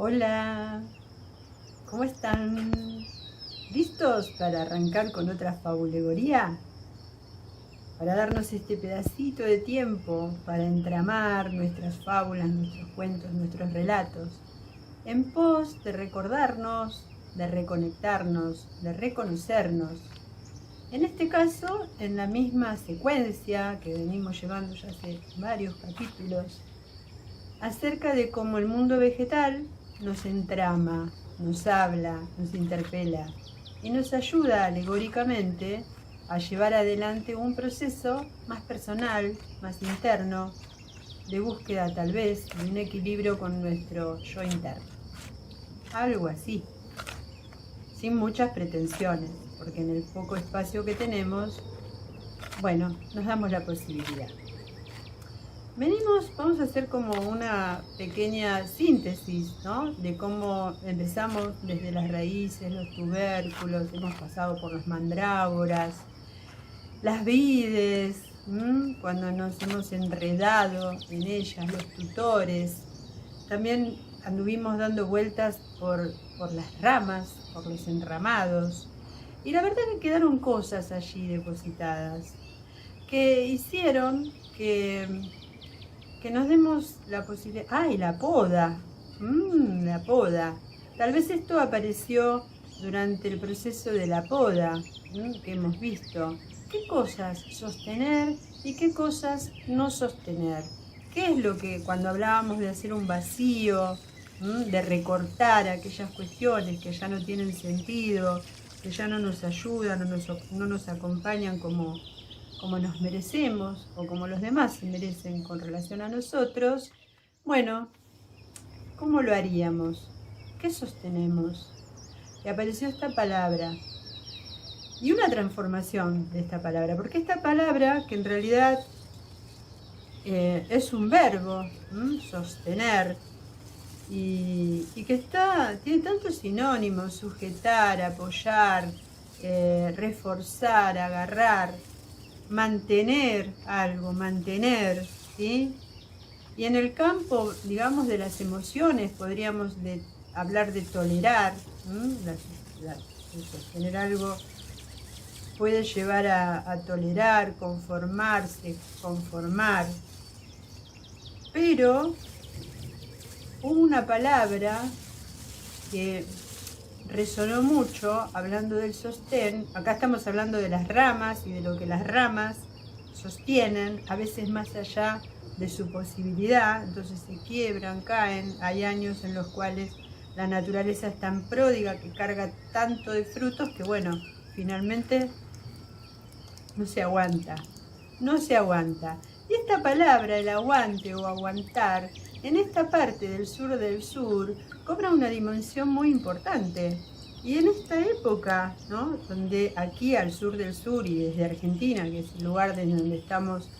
Hola, ¿cómo están? ¿Listos para arrancar con otra fabulegoría? Para darnos este pedacito de tiempo para entramar nuestras fábulas, nuestros cuentos, nuestros relatos, en pos de recordarnos, de reconectarnos, de reconocernos. En este caso, en la misma secuencia que venimos llevando ya hace varios capítulos, acerca de cómo el mundo vegetal nos entrama, nos habla, nos interpela y nos ayuda alegóricamente a llevar adelante un proceso más personal, más interno, de búsqueda tal vez de un equilibrio con nuestro yo interno. Algo así, sin muchas pretensiones, porque en el poco espacio que tenemos, bueno, nos damos la posibilidad. Vamos a hacer como una pequeña síntesis, ¿no? De cómo empezamos desde las raíces, los tubérculos, hemos pasado por las mandrágoras, las vides, cuando nos hemos enredado en ellas, los tutores. También anduvimos dando vueltas por las ramas, por los enramados. Y la verdad que quedaron cosas allí depositadas que hicieron que nos demos la posibilidad. ¡Ay, la poda! La poda. Tal vez esto apareció durante el proceso de la poda que hemos visto. ¿Qué cosas sostener y qué cosas no sostener? ¿Qué es lo que cuando hablábamos de hacer un vacío, de recortar aquellas cuestiones que ya no tienen sentido, que ya no nos ayudan, no nos acompañan como nos merecemos o como los demás se merecen con relación a nosotros? Bueno, ¿cómo lo haríamos? ¿Qué sostenemos? Y apareció esta palabra y una transformación de esta palabra, porque esta palabra que en realidad es un verbo, sostener, y que tiene tantos sinónimos: sujetar, apoyar, reforzar, agarrar, mantener algo, mantener, ¿sí? Y en el campo, digamos, de las emociones, podríamos hablar de tolerar, sostener algo puede llevar a tolerar, conformarse, conformar. Pero hubo una palabra que resonó mucho hablando del sostén. Acá estamos hablando de las ramas y de lo que las ramas sostienen, a veces más allá de su posibilidad, entonces se quiebran, caen. Hay años en los cuales la naturaleza es tan pródiga que carga tanto de frutos que, bueno, finalmente no se aguanta. Y esta palabra, el aguante o aguantar, en esta parte del sur, cobra una dimensión muy importante. Y en esta época, ¿no?, donde aquí al sur del sur y desde Argentina, que es el lugar desde donde estamos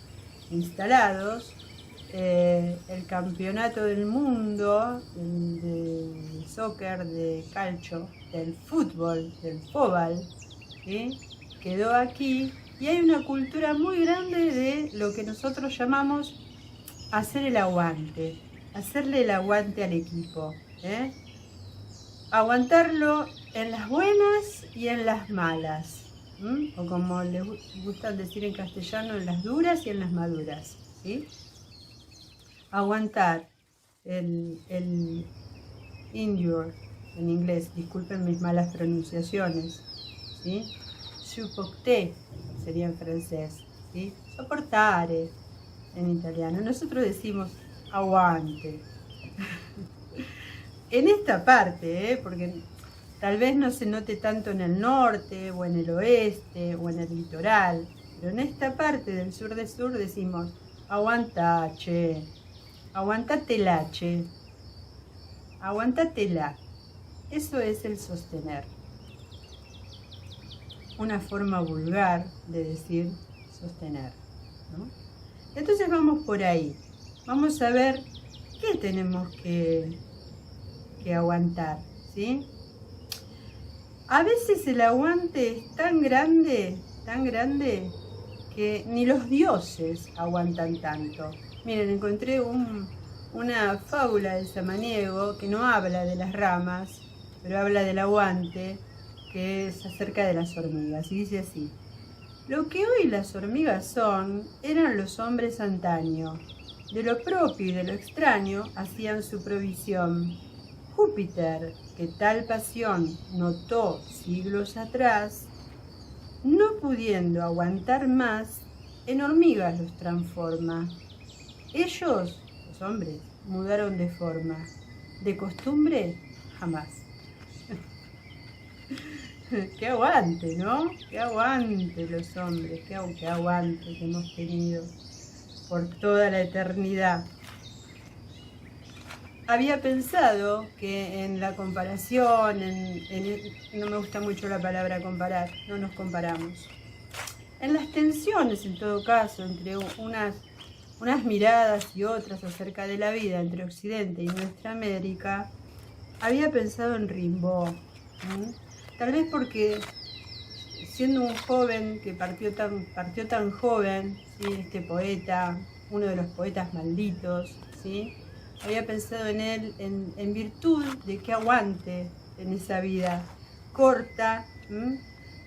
instalados, el campeonato del mundo de soccer, de calcio, del fútbol, del fóbal, ¿sí?, quedó aquí. Y hay una cultura muy grande de lo que nosotros llamamos hacer el aguante, hacerle el aguante al equipo, aguantarlo en las buenas y en las malas, o como les gusta decir en castellano, en las duras y en las maduras, ¿sí? Aguantar el endure en inglés, disculpen mis malas pronunciaciones, ¿sí? Supporter sería en francés, ¿sí? Soportare en italiano. Nosotros decimos aguante. En esta parte, porque tal vez no se note tanto en el norte o en el oeste o en el litoral, pero en esta parte del sur decimos aguanta, che, aguantatela, che, aguantatela. Eso es el sostener. Una forma vulgar de decir sostener, ¿no? Entonces vamos por ahí. Vamos a ver qué tenemos que aguantar, ¿sí? A veces el aguante es tan grande, que ni los dioses aguantan tanto. Miren, encontré un una fábula del samaniego que no habla de las ramas, pero habla del aguante, que es acerca de las hormigas, y dice así: lo que hoy las hormigas son, eran los hombres antaño. De lo propio y de lo extraño hacían su provisión. Júpiter, que tal pasión notó siglos atrás, no pudiendo aguantar más, en hormigas los transforma. Ellos, los hombres, mudaron de forma. De costumbre, jamás. Qué aguante, ¿no? Qué aguante los hombres, qué aguante que hemos tenido por toda la eternidad. Había pensado que en la comparación, no me gusta mucho la palabra comparar, no nos comparamos. En las tensiones, en todo caso, entre unas miradas y otras acerca de la vida entre Occidente y nuestra América, había pensado en Rimbaud. Tal vez porque siendo un joven que partió tan joven, ¿sí? Este poeta, uno de los poetas malditos, ¿sí? Había pensado en él en virtud de que aguante en esa vida corta,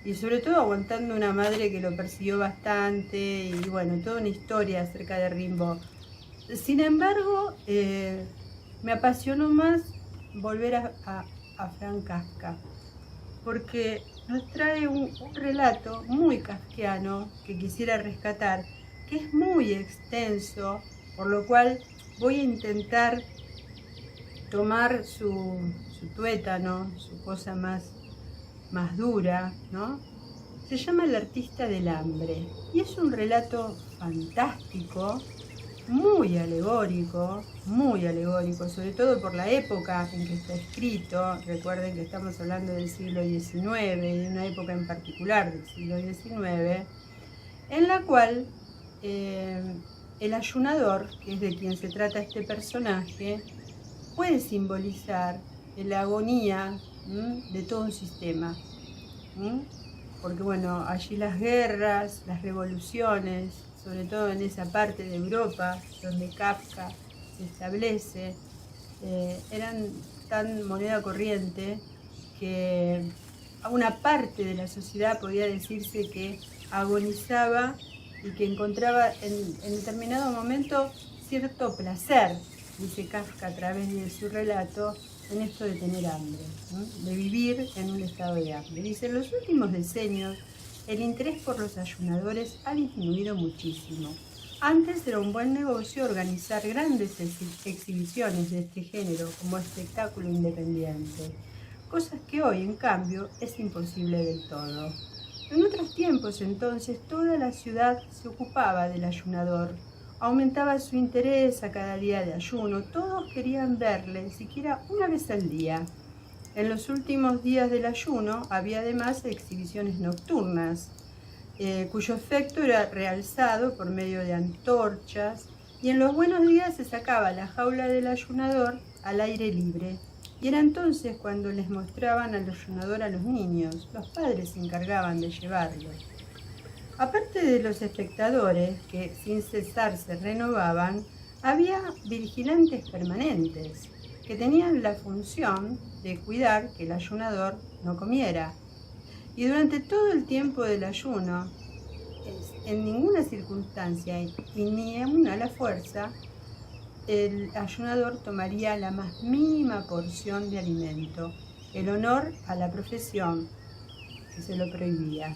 y sobre todo aguantando una madre que lo persiguió bastante, y bueno, toda una historia acerca de Rimbaud. Sin embargo, me apasionó más volver a Franz Kafka, porque nos trae un relato muy kafkiano que quisiera rescatar, que es muy extenso, por lo cual voy a intentar tomar su tuétano, su cosa más dura, ¿no? Se llama El artista del hambre y es un relato fantástico, muy alegórico, sobre todo por la época en que está escrito. Recuerden que estamos hablando del siglo XIX y de una época en particular del siglo XIX, en la cual el ayunador, que es de quien se trata este personaje, puede simbolizar la agonía de todo un sistema. Porque bueno, allí las guerras, las revoluciones, sobre todo en esa parte de Europa donde Kafka se establece, eran tan moneda corriente que a una parte de la sociedad podía decirse que agonizaba y que encontraba en determinado momento cierto placer, dice Kafka a través de su relato, en esto de tener hambre, de vivir en un estado de hambre. Dice: en los últimos decenios el interés por los ayunadores ha disminuido muchísimo. Antes era un buen negocio organizar grandes exhibiciones de este género como espectáculo independiente, cosas que hoy, en cambio, es imposible del todo. En otros tiempos, entonces, toda la ciudad se ocupaba del ayunador. Aumentaba su interés a cada día de ayuno. Todos querían verle, siquiera una vez al día. En los últimos días del ayuno había además exhibiciones nocturnas, cuyo efecto era realzado por medio de antorchas, y en los buenos días se sacaba la jaula del ayunador al aire libre. Y era entonces cuando les mostraban al ayunador a los niños. Los padres se encargaban de llevarlos. Aparte de los espectadores, que sin cesar se renovaban, había vigilantes permanentes, que tenían la función de cuidar que el ayunador no comiera. Y durante todo el tiempo del ayuno, en ninguna circunstancia y ni aun a la fuerza, el ayunador tomaría la más mínima porción de alimento, el honor a la profesión, que se lo prohibía.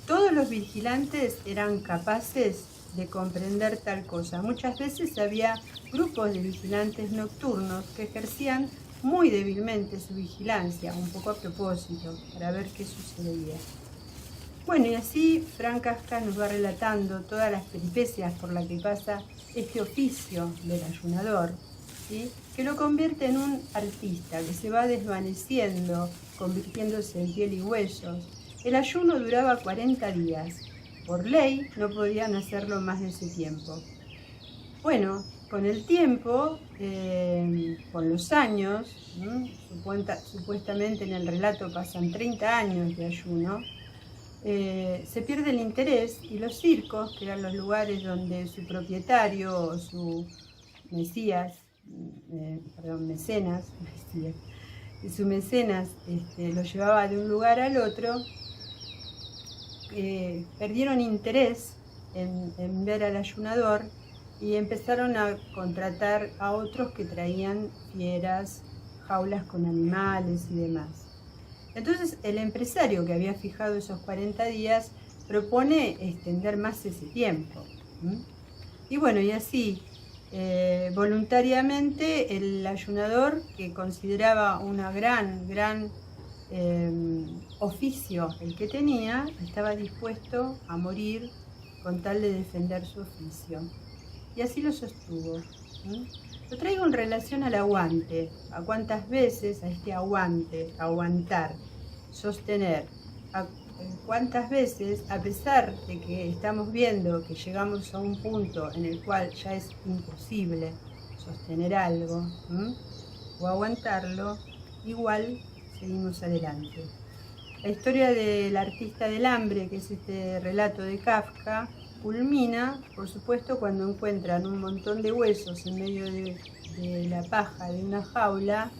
Todos los vigilantes eran capaces de comprender tal cosa. Muchas veces había grupos de vigilantes nocturnos que ejercían muy débilmente su vigilancia, un poco a propósito, para ver qué sucedía. Bueno, y así Franz Kafka nos va relatando todas las peripecias por las que pasa este oficio del ayunador, ¿sí? Que lo convierte en un artista que se va desvaneciendo, convirtiéndose en piel y huesos. El ayuno duraba 40 días. Por ley no podían hacerlo más de ese tiempo. Bueno, con el tiempo, con los años, supuestamente en el relato pasan 30 años de ayuno, se pierde el interés y los circos, que eran los lugares donde su propietario o su mecenas, Mesías, y su mecenas lo llevaba de un lugar al otro, perdieron interés en ver al ayunador y empezaron a contratar a otros que traían fieras, jaulas con animales y demás. Entonces el empresario que había fijado esos 40 días propone extender más ese tiempo. Y bueno, y así voluntariamente el ayunador, que consideraba una gran oficio el que tenía, estaba dispuesto a morir con tal de defender su oficio. Y así lo sostuvo. Lo traigo en relación al aguante, a cuántas veces a este aguante, aguantar, sostener, cuántas veces, a pesar de que estamos viendo que llegamos a un punto en el cual ya es imposible sostener algo o aguantarlo, igual seguimos adelante. La historia del artista del hambre, que es este relato de Kafka, culmina, por supuesto, cuando encuentran un montón de huesos en medio de la paja de una jaula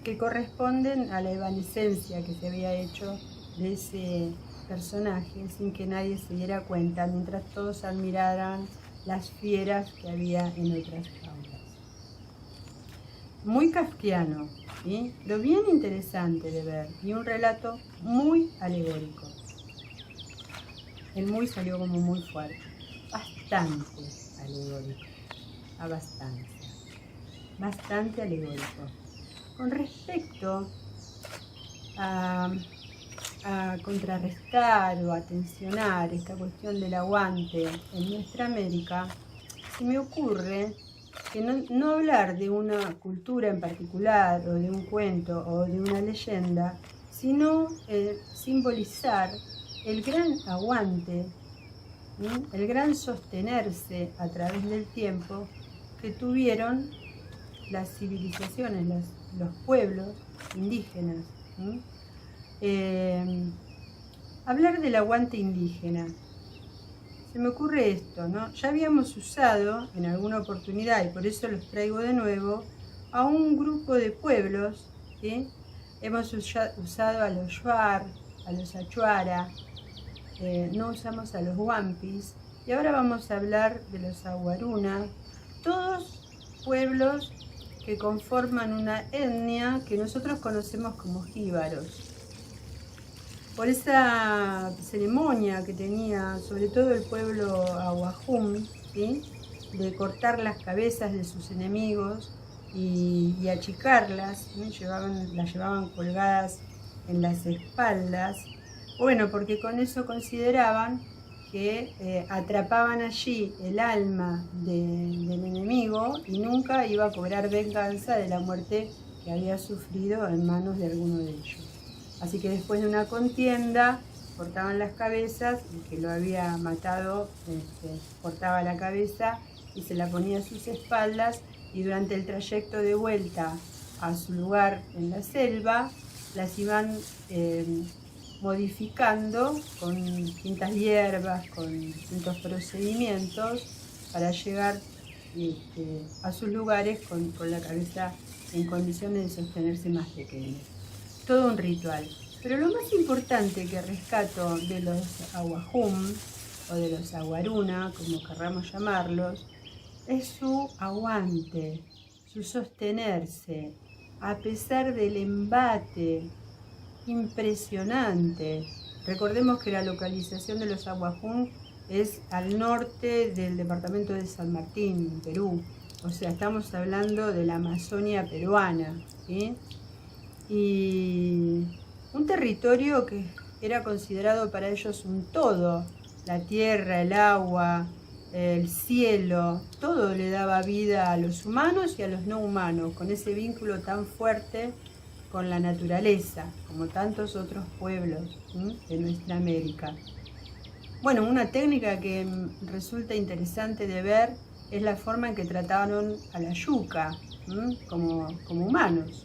que corresponden a la evanescencia que se había hecho de ese personaje sin que nadie se diera cuenta, mientras todos admiraran las fieras que había en otras jaulas. Muy kafkiano, ¿sí? Pero bien interesante de ver, y un relato muy alegórico. El muy salió como muy fuerte, bastante alegórico, a bastante alegórico. Con respecto a contrarrestar o a tensionar esta cuestión del aguante en nuestra América, se me ocurre que no hablar de una cultura en particular o de un cuento o de una leyenda, sino simbolizar el gran aguante, el gran sostenerse a través del tiempo que tuvieron las civilizaciones, los pueblos indígenas. Hablar del aguante indígena. Se me ocurre esto, ¿no? Ya habíamos usado en alguna oportunidad, y por eso los traigo de nuevo, a un grupo de pueblos, ¿sí? Hemos usado a los Shuar, a los Achuara, no usamos a los Wampis, y ahora vamos a hablar de los Aguaruna, todos pueblos que conforman una etnia que nosotros conocemos como jíbaros. Por esa ceremonia que tenía sobre todo el pueblo Aguajún, ¿sí? De cortar las cabezas de sus enemigos y achicarlas, ¿sí? Las llevaban colgadas en las espaldas. Bueno, porque con eso consideraban que atrapaban allí el alma del enemigo y nunca iba a cobrar venganza de la muerte que había sufrido en manos de alguno de ellos. Así que después de una contienda cortaban las cabezas, el que lo había matado cortaba la cabeza y se la ponía a sus espaldas, y durante el trayecto de vuelta a su lugar en la selva las iban modificando con distintas hierbas, con distintos procedimientos para llegar a sus lugares con la cabeza en condiciones de sostenerse más pequeña. Todo un ritual. Pero lo más importante que rescato de los Aguajún o de los Aguaruna, como querramos llamarlos, es su aguante, su sostenerse, a pesar del embate impresionante. Recordemos que la localización de los Aguajún es al norte del departamento de San Martín, en Perú. O sea, estamos hablando de la Amazonia peruana, ¿sí? Y un territorio que era considerado para ellos un todo. La tierra, el agua, el cielo, todo le daba vida a los humanos y a los no humanos, con ese vínculo tan fuerte con la naturaleza, como tantos otros pueblos de nuestra América. Bueno, una técnica que resulta interesante de ver es la forma en que trataron a la yuca como humanos.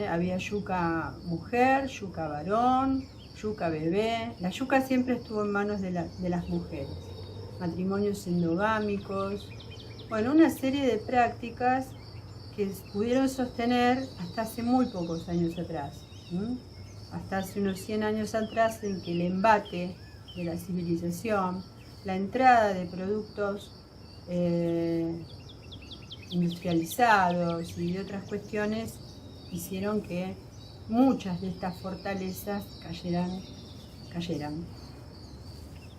Había yuca mujer, yuca varón, yuca bebé. La yuca siempre estuvo en manos de las mujeres. Matrimonios endogámicos, Bueno, una serie de prácticas que pudieron sostener hasta hace muy pocos años atrás. Hasta hace unos 100 años atrás, en que el embate de la civilización, la entrada de productos industrializados y de otras cuestiones hicieron que muchas de estas fortalezas cayeran.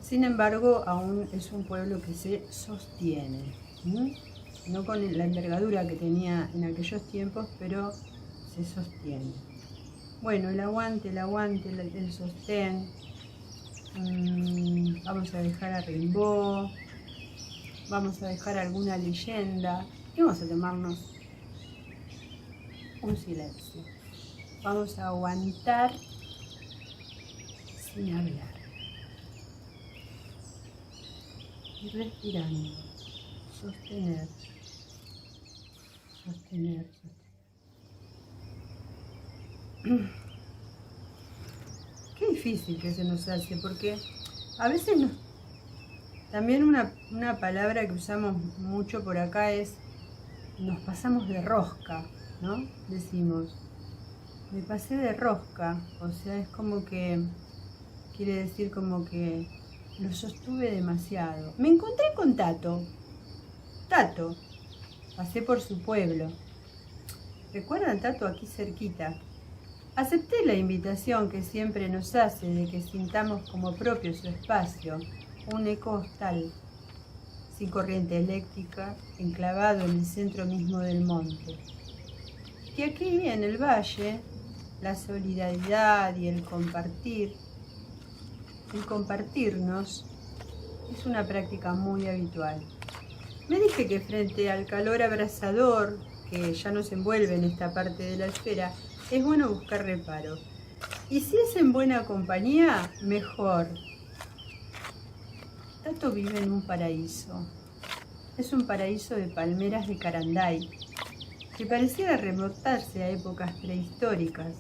Sin embargo, aún es un pueblo que se sostiene, no con la envergadura que tenía en aquellos tiempos, pero se sostiene. Bueno, el aguante, el sostén. Vamos a dejar a Rimbaud, vamos a dejar alguna leyenda y vamos a tomarnos un silencio. Vamos a aguantar sin hablar y respirando, sostener. Qué difícil que se nos hace, porque a veces también una palabra que usamos mucho por acá es nos pasamos de rosca, ¿no? Decimos, me pasé de rosca, o sea, es como que quiere decir como que lo sostuve demasiado. Me encontré con Tato, pasé por su pueblo. ¿Recuerdan Tato aquí cerquita? Acepté la invitación que siempre nos hace de que sintamos como propio su espacio, un eco hostal, sin corriente eléctrica, enclavado en el centro mismo del monte. Y aquí en el valle, la solidaridad y el compartirnos, es una práctica muy habitual. Me dije que frente al calor abrasador que ya nos envuelve en esta parte de la esfera, es bueno buscar reparo. Y si es en buena compañía, mejor. Tato vive en un paraíso. Es un paraíso de palmeras de Caranday, que pareciera remontarse a épocas prehistóricas.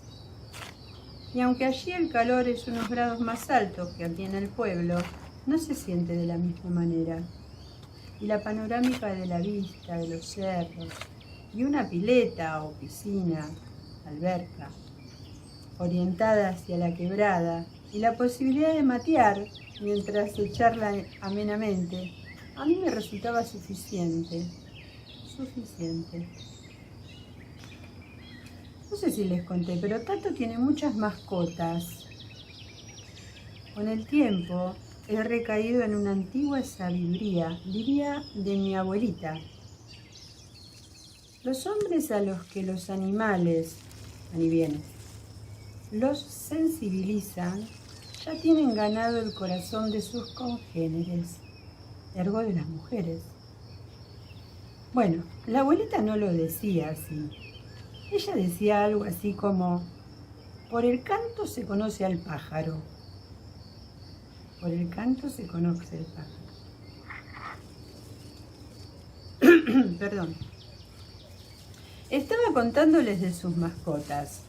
Y aunque allí el calor es unos grados más alto que aquí en el pueblo, no se siente de la misma manera. Y la panorámica de la vista, de los cerros, y una pileta o piscina, alberca, orientada hacia la quebrada, y la posibilidad de matear mientras se charla amenamente, a mí me resultaba suficiente. No sé si les conté, pero Tato tiene muchas mascotas. Con el tiempo he recaído en una antigua sabiduría, diría de mi abuelita. Los hombres a los que los animales, los sensibilizan, ya tienen ganado el corazón de sus congéneres, ergo de las mujeres. Bueno, la abuelita no lo decía así. Ella decía algo así como, por el canto se conoce al pájaro. Por el canto se conoce el pájaro. Perdón. Estaba contándoles de sus mascotas.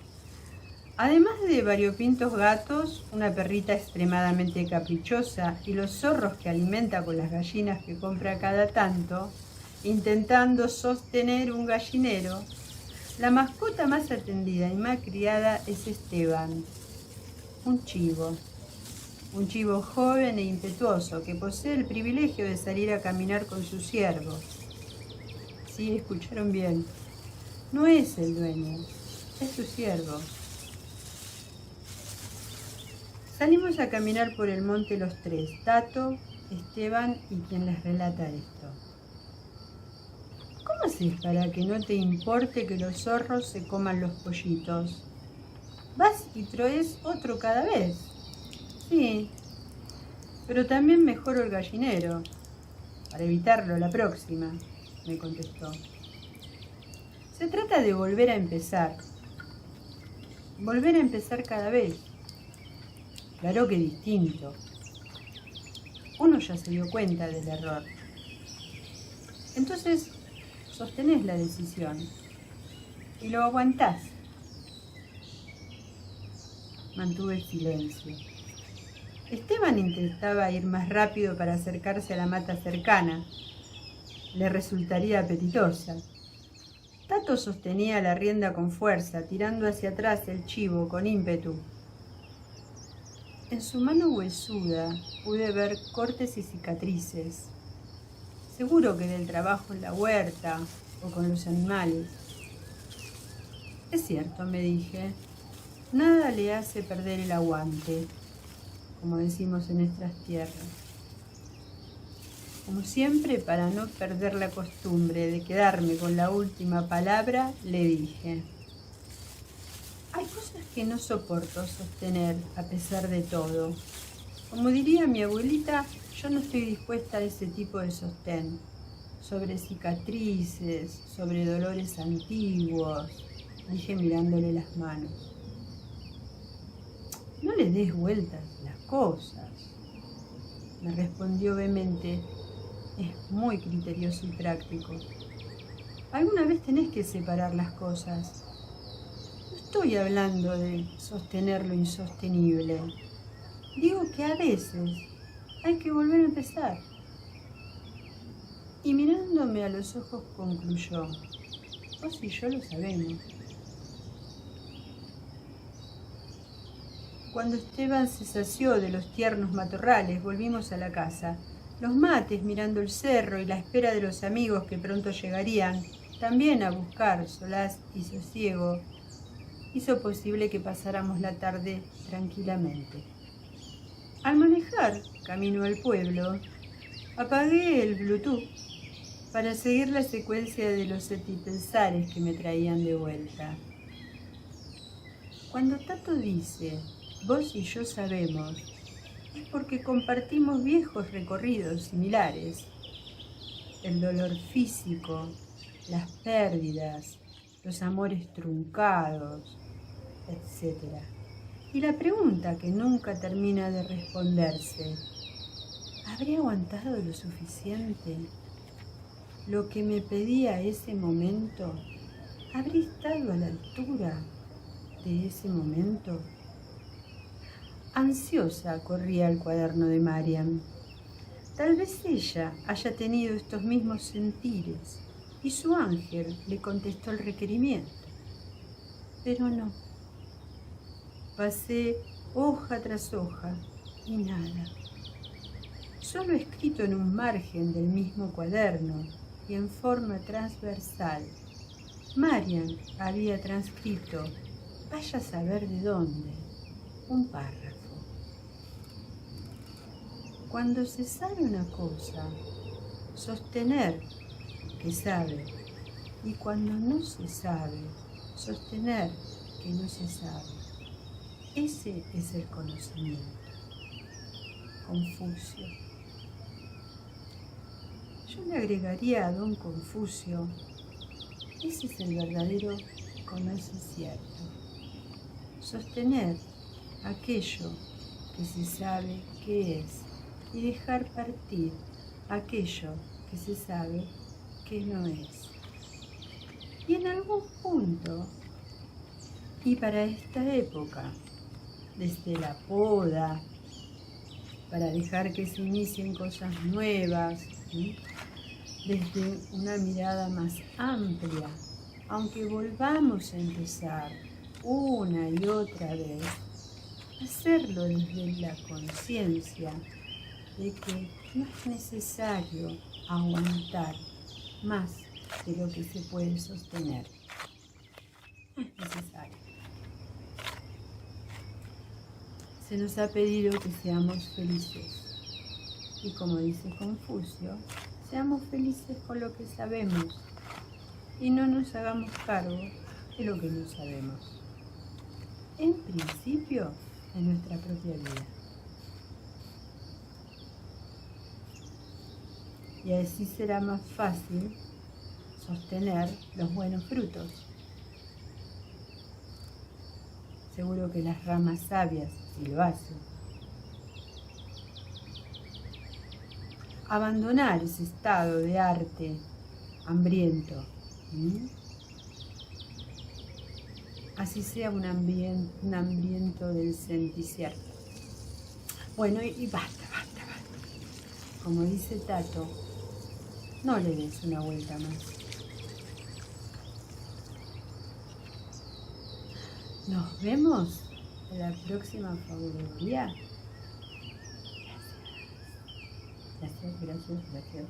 Además de variopintos gatos, una perrita extremadamente caprichosa y los zorros que alimenta con las gallinas que compra cada tanto, intentando sostener un gallinero, la mascota más atendida y más criada es Esteban, un chivo joven e impetuoso que posee el privilegio de salir a caminar con sus ciervos. Sí, escucharon bien, no es el dueño, es su ciervo. Salimos a caminar por el monte los tres, Tato, Esteban y quien les relata esto. ¿Cómo haces para que no te importe que los zorros se coman los pollitos? Vas y traes otro cada vez. Sí, pero también mejoro el gallinero, para evitarlo la próxima, me contestó. Se trata de volver a empezar cada vez. Claro que distinto. Uno ya se dio cuenta del error. Entonces, sostenés la decisión y lo aguantás. Mantuve el silencio. Esteban intentaba ir más rápido para acercarse a la mata cercana, le resultaría apetitosa. Tato sostenía la rienda con fuerza, tirando hacia atrás el chivo con ímpetu. En su mano huesuda pude ver cortes y cicatrices, seguro que del trabajo en la huerta o con los animales. Es cierto, me dije, nada le hace perder el aguante, como decimos en nuestras tierras. Como siempre, para no perder la costumbre de quedarme con la última palabra, le dije: hay cosas que no soporto sostener a pesar de todo. Como diría mi abuelita, yo no estoy dispuesta a ese tipo de sostén. Sobre cicatrices, sobre dolores antiguos, dije mirándole las manos. No le des vueltas las cosas, me respondió vehemente. Es muy criterioso y práctico. Alguna vez tenés que separar las cosas. No estoy hablando de sostener lo insostenible. Digo que a veces hay que volver a empezar. Y mirándome a los ojos concluyó: vos y yo lo sabemos. Cuando Esteban se sació de los tiernos matorrales, volvimos a la casa. Los mates mirando el cerro y la espera de los amigos que pronto llegarían, también a buscar solaz y sosiego, hizo posible que pasáramos la tarde tranquilamente. Al manejar camino al pueblo, apagué el Bluetooth para seguir la secuencia de los etipensares que me traían de vuelta. Cuando Tato dice: vos y yo sabemos, es porque compartimos viejos recorridos similares. El dolor físico, las pérdidas, los amores truncados, etc. Y la pregunta que nunca termina de responderse: ¿habré aguantado lo suficiente? ¿Lo que me pedía ese momento? ¿Habré estado a la altura de ese momento? Ansiosa corría el cuaderno de Mariam. Tal vez ella haya tenido estos mismos sentires y su ángel le contestó el requerimiento. Pero no. Pasé hoja tras hoja y nada. Solo escrito en un margen del mismo cuaderno y en forma transversal, Mariam había transcrito, vaya a saber de dónde, un párrafo. Cuando se sabe una cosa, sostener que sabe, y cuando no se sabe, sostener que no se sabe. Ese es el conocimiento. Confucio. Yo le agregaría a don Confucio: ese es el verdadero conocimiento. Sostener aquello que se sabe que es y dejar partir aquello que se sabe que no es. Y en algún punto, y para esta época, desde la poda, para dejar que se inicien cosas nuevas, ¿sí? Desde una mirada más amplia, aunque volvamos a empezar una y otra vez, hacerlo desde la conciencia de que no es necesario aguantar más de lo que se puede sostener. No es necesario. Se nos ha pedido que seamos felices. Y como dice Confucio, seamos felices con lo que sabemos y no nos hagamos cargo de lo que no sabemos. En principio, en nuestra propia vida. Y así será más fácil sostener los buenos frutos. Seguro que las ramas sabias sí lo hacen. Abandonar ese estado de arte hambriento. Así sea un hambriento del sentir. Bueno, y basta. Como dice Tato, no le des una vuelta más. Nos vemos en la próxima fabulería. Gracias, gracias, gracias.